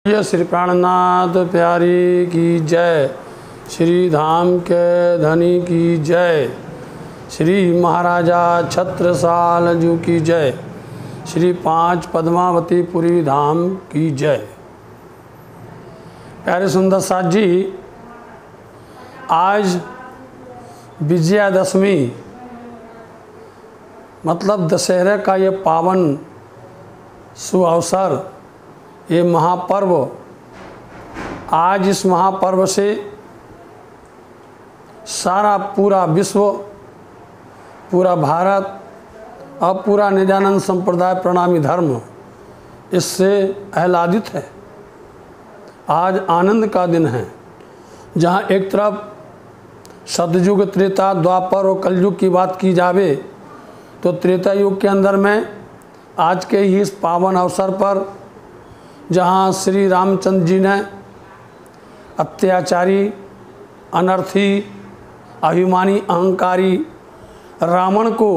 जय श्री प्राणनाथ प्यारी की जय, श्री धाम के धनी की जय, श्री महाराजा छत्रसाल जी की जय, श्री 5 पद्मावती पुरी धाम की जय। प्यारे सुंदर साथ जी, आज विजयादशमी मतलब दशहरे का ये पावन शुभ अवसर, ये महापर्व, आज इस महापर्व से सारा पूरा विश्व, पूरा भारत और पूरा निजानंद संप्रदाय प्रणामी धर्म इससे आह्लादित है। आज आनंद का दिन है, जहाँ एक तरफ सतयुग, त्रेता, द्वापर और कलयुग की बात की जावे तो त्रेता युग के अंदर में आज के ही इस पावन अवसर पर जहाँ श्री रामचंद्र जी ने अत्याचारी, अनर्थी, अभिमानी, अहंकारी रावण को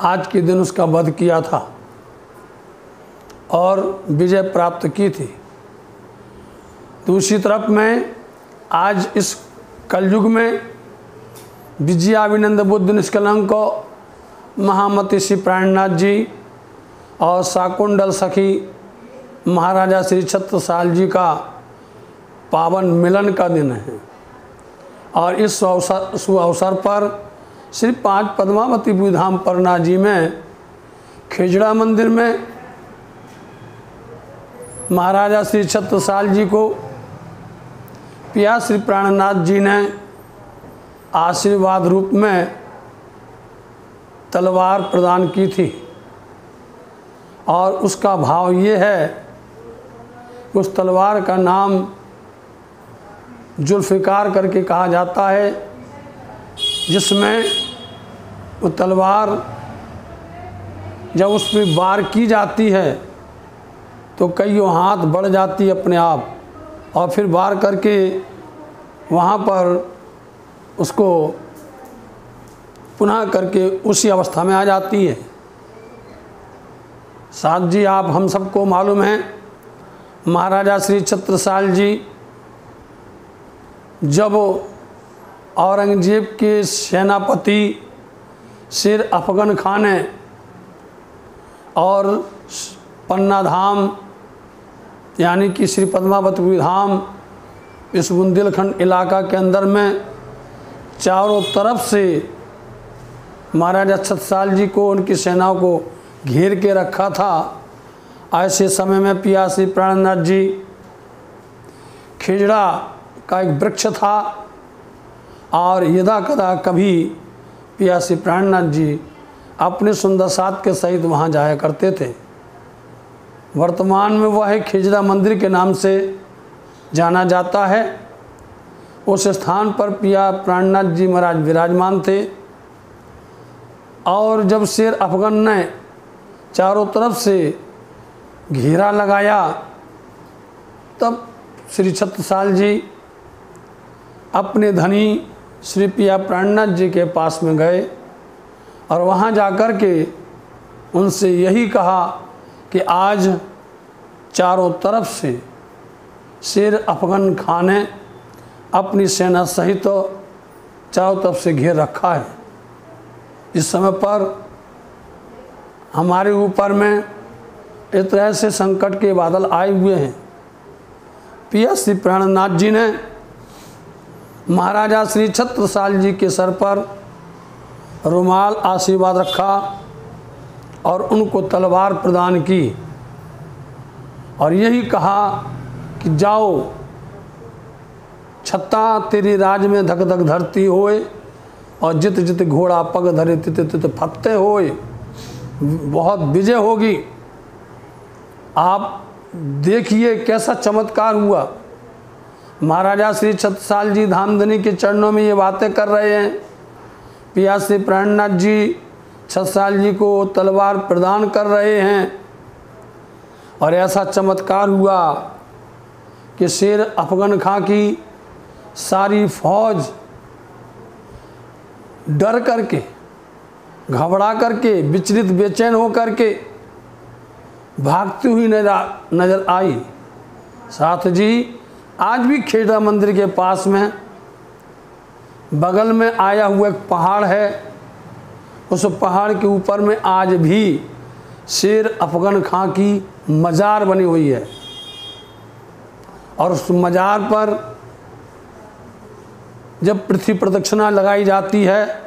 आज के दिन उसका वध किया था और विजय प्राप्त की थी। दूसरी तरफ में आज इस कलयुग में विजयाभिनंद बुद्ध निष्कलंक महामति श्री प्राणनाथ जी और शाकुंडल सखी महाराजा श्री छत्रसाल जी का पावन मिलन का दिन है। और इस शुभ अवसर पर श्री 5 पद्मावती पुरी धाम परना जी में खेजड़ा मंदिर में महाराजा श्री छत्रसाल जी को पिया श्री प्राणनाथ जी ने आशीर्वाद रूप में तलवार प्रदान की थी। और उसका भाव ये है, उस तलवार का नाम जुल्फ़िकार करके कहा जाता है, जिसमें वो तलवार जब उस पर वार की जाती है तो कईयों हाथ बढ़ जाती है अपने आप, और फिर वार करके वहाँ पर उसको पुनः करके उसी अवस्था में आ जाती है। साथ जी, आप हम सबको मालूम है, महाराजा श्री छत्रसाल जी जब औरंगजेब के सेनापति शेर अफगन खान ने और पन्ना धाम यानी कि श्री पद्मावती धाम इस बुंदेलखंड इलाका के अंदर में चारों तरफ से महाराजा छत्रसाल जी को, उनकी सेनाओं को घेर के रखा था, ऐसे समय में पिया श्री प्राणनाथ जी खेजड़ा का एक वृक्ष था और यदा कदा कभी पिया श्री प्राणनाथ जी अपने सुंदर साथ के सहित वहाँ जाया करते थे। वर्तमान में वह खेजड़ा मंदिर के नाम से जाना जाता है। उस स्थान पर पिया प्राणनाथ जी महाराज विराजमान थे। और जब शेर अफगन ने चारों तरफ से घेरा लगाया, तब श्री छत्रसाल जी अपने धनी श्री पिया प्राणनाथ जी के पास में गए और वहाँ जाकर के उनसे यही कहा कि आज चारों तरफ से शेर अफगन खान ने अपनी सेना सहित चारों तरफ से घेर रखा है। इस समय पर हमारे ऊपर में इस तरह से संकट के बादल आए हुए हैं। पिया श्री प्राणनाथ जी ने महाराजा श्री छत्रसाल जी के सर पर रुमाल आशीर्वाद रखा और उनको तलवार प्रदान की और यही कहा कि जाओ छत्ता तेरी राज में धक धक धरती होए और जित जित घोड़ा पग धरे तित तित फत्ते होए, बहुत विजय होगी। आप देखिए कैसा चमत्कार हुआ। महाराजा श्री छत्रसाल जी धामधनी के चरणों में ये बातें कर रहे हैं। पिया श्री प्राणनाथ जी छत्रसाल जी को तलवार प्रदान कर रहे हैं और ऐसा चमत्कार हुआ कि शेर अफगन खां की सारी फौज डर करके, घबरा करके, विचलित बेचैन हो करके भागती हुई नजर आई। साथ जी आज भी खेड़ा मंदिर के पास में बगल में आया हुआ एक पहाड़ है, उस पहाड़ के ऊपर में आज भी शेर अफगन खां की मज़ार बनी हुई है। और उस मज़ार पर जब पृथ्वी प्रदक्षिणा लगाई जाती है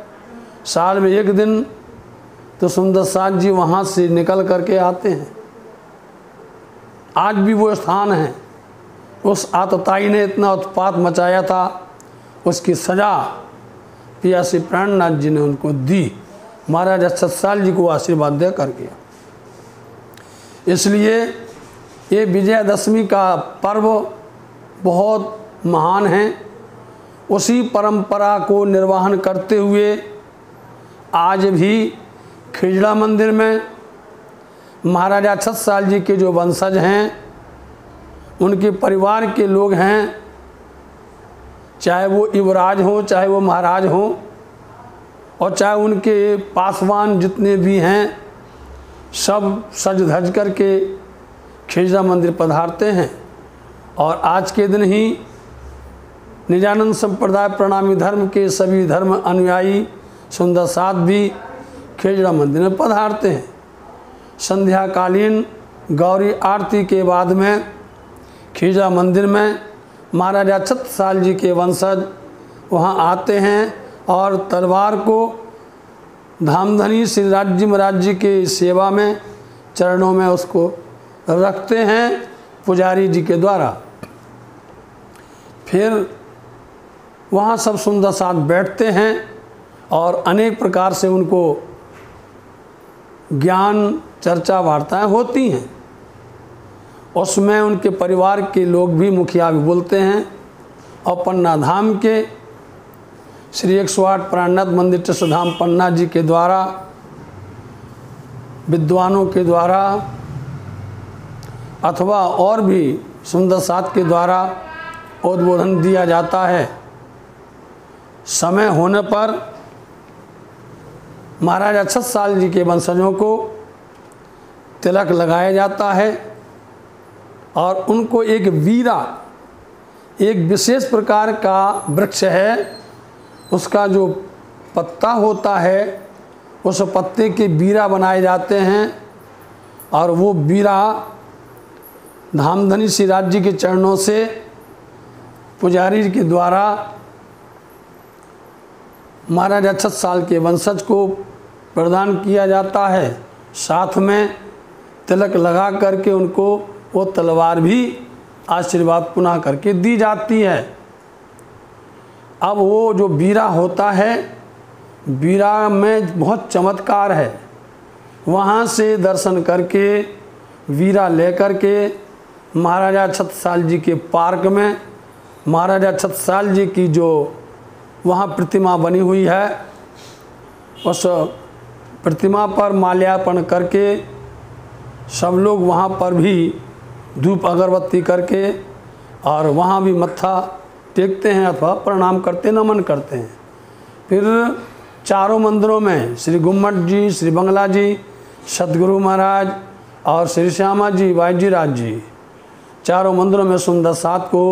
साल में एक दिन, तो सुंदर साथ जी वहाँ से निकल करके आते हैं। आज भी वो स्थान है। उस आतताई ने इतना उत्पात मचाया था, उसकी सज़ा पियासी प्राणनाथ जी ने उनको दी, महाराज छत्रसाल जी को आशीर्वाद दे कर गया। इसलिए ये विजयदशमी का पर्व बहुत महान है। उसी परंपरा को निर्वहन करते हुए आज भी खेजड़ा मंदिर में महाराजा छत्रसाल जी के जो वंशज हैं, उनके परिवार के लोग हैं, चाहे वो युवराज हों, चाहे वो महाराज हों, और चाहे उनके पासवान जितने भी हैं, सब सज धज करके खेजड़ा मंदिर पधारते हैं। और आज के दिन ही निजानंद संप्रदाय प्रणामी धर्म के सभी धर्म अनुयायी सुंदर साथ भी खेजड़ा मंदिर में पधारते हैं। संध्याकालीन गौरी आरती के बाद में खेजड़ा मंदिर में महाराजा छत्रसाल जी के वंशज वहाँ आते हैं और तलवार को धामधनी श्री राज्य महाराज जी के सेवा में चरणों में उसको रखते हैं पुजारी जी के द्वारा। फिर वहाँ सब सुंदर साथ बैठते हैं और अनेक प्रकार से उनको ज्ञान चर्चा वार्ताएं होती हैं। उसमें उनके परिवार के लोग भी, मुखिया भी बोलते हैं। और पन्ना धाम के श्री 108 प्राणनाथ मंदिर ट्रस्ट धाम पन्ना जी के द्वारा, विद्वानों के द्वारा अथवा और भी सुंदर साथ के द्वारा उद्बोधन दिया जाता है। समय होने पर महाराजा छत्रसाल जी के वंशजों को तिलक लगाया जाता है और उनको एक वीरा, एक विशेष प्रकार का वृक्ष है, उसका जो पत्ता होता है उस पत्ते के बीरा बनाए जाते हैं। और वो बीरा धामधनी श्री राज्य जी के चरणों से पुजारी के द्वारा महाराजा छत्रसाल के वंशज को प्रदान किया जाता है। साथ में तिलक लगा करके उनको वो तलवार भी आशीर्वाद पुनः करके दी जाती है। अब वो जो बीरा होता है, बीरा में बहुत चमत्कार है। वहाँ से दर्शन करके वीरा लेकर के महाराजा छत्रसाल जी के पार्क में महाराजा छत्रसाल जी की जो वहाँ प्रतिमा बनी हुई है, उस प्रतिमा पर माल्यार्पण करके सब लोग वहाँ पर भी धूप अगरबत्ती करके और वहाँ भी मत्था टेकते हैं अथवा प्रणाम करते, नमन करते हैं। फिर चारों मंदिरों में श्री गुम्मट जी, श्री बंगला जी, सतगुरु महाराज और श्री श्यामा जी, वाईजी राज जी, चारों मंदिरों में सुंदर साथ को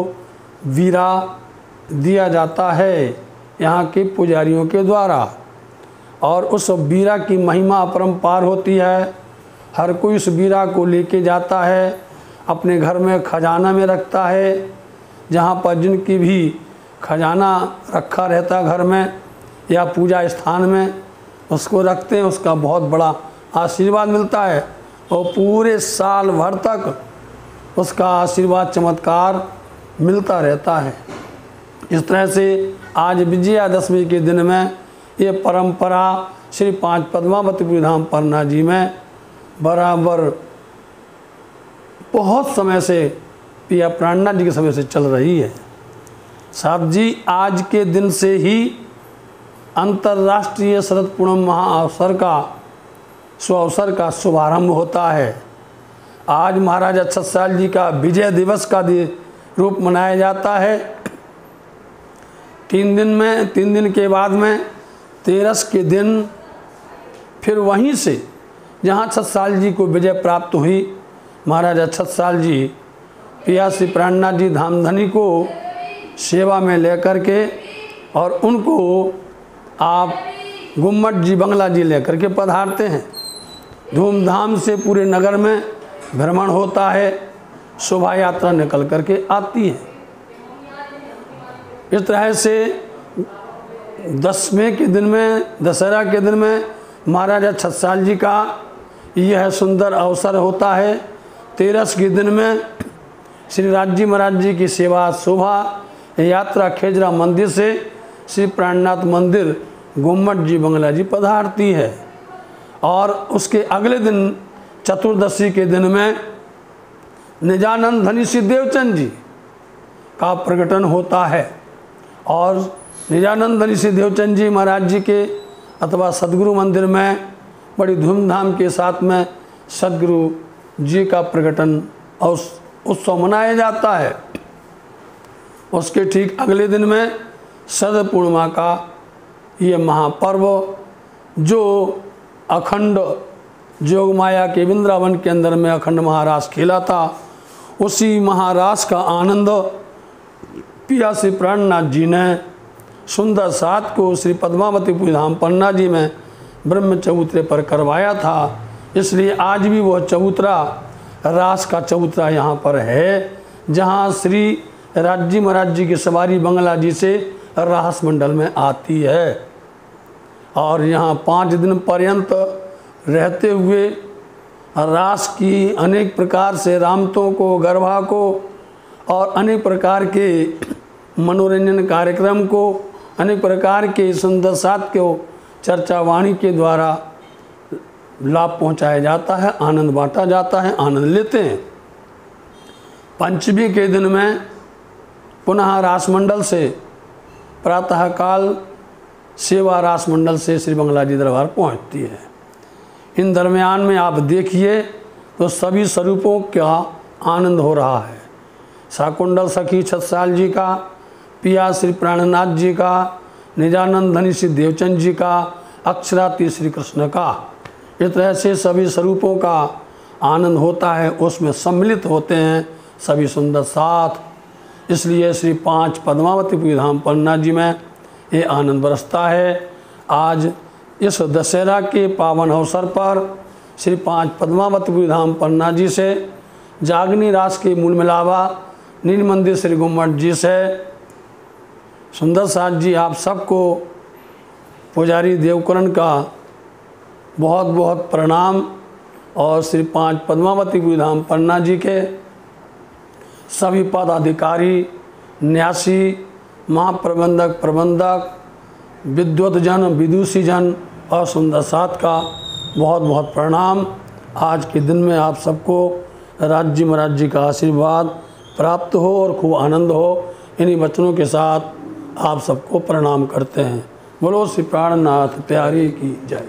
वीरा दिया जाता है यहाँ के पुजारियों के द्वारा। और उस वीरा की महिमा अपरंपार होती है। हर कोई उस वीरा को लेके जाता है, अपने घर में खजाना में रखता है। जहाँ पर जिनकी भी खजाना रखा रहता घर में या पूजा स्थान में, उसको रखते हैं, उसका बहुत बड़ा आशीर्वाद मिलता है और पूरे साल भर तक उसका आशीर्वाद चमत्कार मिलता रहता है। इस तरह से आज विजयादशमी के दिन में ये परंपरा श्री 5 पद्मावतीपुरी धाम पन्ना जी में बराबर बहुत समय से, पिया प्राणनाथ जी के समय से चल रही है। साहब जी, आज के दिन से ही अंतर्राष्ट्रीय शरद पूर्णिमा महाअवसर का शुभारंभ होता है। आज महाराजा छत्रसाल जी का विजय दिवस का रूप मनाया जाता है। 3 दिन के बाद में 13 के दिन फिर वहीं से जहाँ छत्रसाल जी को विजय प्राप्त हुई महाराज छत्रसाल जी पिया श्री प्राणनाथ जी धामधनी को सेवा में लेकर के और उनको आप गुम्मट जी बंगला जी लेकर के पधारते हैं। धूमधाम से पूरे नगर में भ्रमण होता है, शोभा यात्रा निकल करके आती है। इस तरह से 10वें के दिन में, दशहरा के दिन में महाराजा छत्रसाल जी का यह सुंदर अवसर होता है। 13 के दिन में श्री राज्य महाराज जी की सेवा शोभा यात्रा खेजरा मंदिर से श्री प्राणनाथ मंदिर गुम्मट जी बंगला जी पधारती है। और उसके अगले दिन चतुर्दशी के दिन में निजानंद धनी श्री देवचंद जी का प्रकटन होता है। और निजानंद धनी श्री देवचंद जी महाराज जी के अथवा सदगुरु मंदिर में बड़ी धूमधाम के साथ में सदगुरु जी का प्रकटन और उत्सव मनाया जाता है। उसके ठीक अगले दिन में शरद पूर्णिमा का ये महापर्व जो अखंड जोगमाया के वृंदावन के अंदर में अखंड महारास खेला था, उसी महारास का आनंद पिया श्री प्राणनाथ जी ने सुंदर सात को श्री पद्मावती धाम पन्ना जी में ब्रह्म चबूतरे पर करवाया था। इसलिए आज भी वह चबूतरा रास का चबूतरा यहाँ पर है, जहाँ श्री राज्य महाराज जी की सवारी बंगला जी से रास मंडल में आती है। और यहाँ 5 दिन पर्यंत रहते हुए रास की अनेक प्रकार से रामतों को, गरबा को और अनेक प्रकार के मनोरंजन कार्यक्रम को, अनेक प्रकार के सुंदर साथ को चर्चा वाणी के द्वारा लाभ पहुँचाया जाता है, आनंद बांटा जाता है, आनंद लेते हैं। पंचमी के दिन में पुनः रासमंडल से प्रातःकाल सेवा रासमंडल से श्री बंगला जी दरबार पहुंचती है। इन दरमियान में आप देखिए तो सभी स्वरूपों का आनंद हो रहा है। शाकुंडल सखी छत्रसाल जी का, पिया श्री प्राणनाथ जी का, निजानंद धनी श्री देवचंद जी का, अक्षराती श्री कृष्ण का, इस तरह से सभी स्वरूपों का आनंद होता है, उसमें सम्मिलित होते हैं सभी सुंदर साथ। इसलिए श्री 5 पद्मावती धाम पन्ना जी में ये आनंद बरसता है। आज इस दशहरा के पावन अवसर पर श्री 5 पद्मावती धाम पन्ना जी से जागनी रास के मूल मिलावा नील मंदिर श्री गुम्मट जी से सुंदर साथ जी आप सबको पुजारी देवकरण का बहुत बहुत प्रणाम। और श्री 5 पद्मावती धाम पन्ना जी के सभी पदाधिकारी, न्यासी, महाप्रबंधक, प्रबंधक, विद्वत जन, विदुषी जन और सुंदर साथ का बहुत बहुत प्रणाम। आज के दिन में आप सबको राज्य महाराज जी का आशीर्वाद प्राप्त हो और खूब आनंद हो, इन्हीं वचनों के साथ आप सबको प्रणाम करते हैं। बोलो श्री प्राणनाथ प्यारी की जय।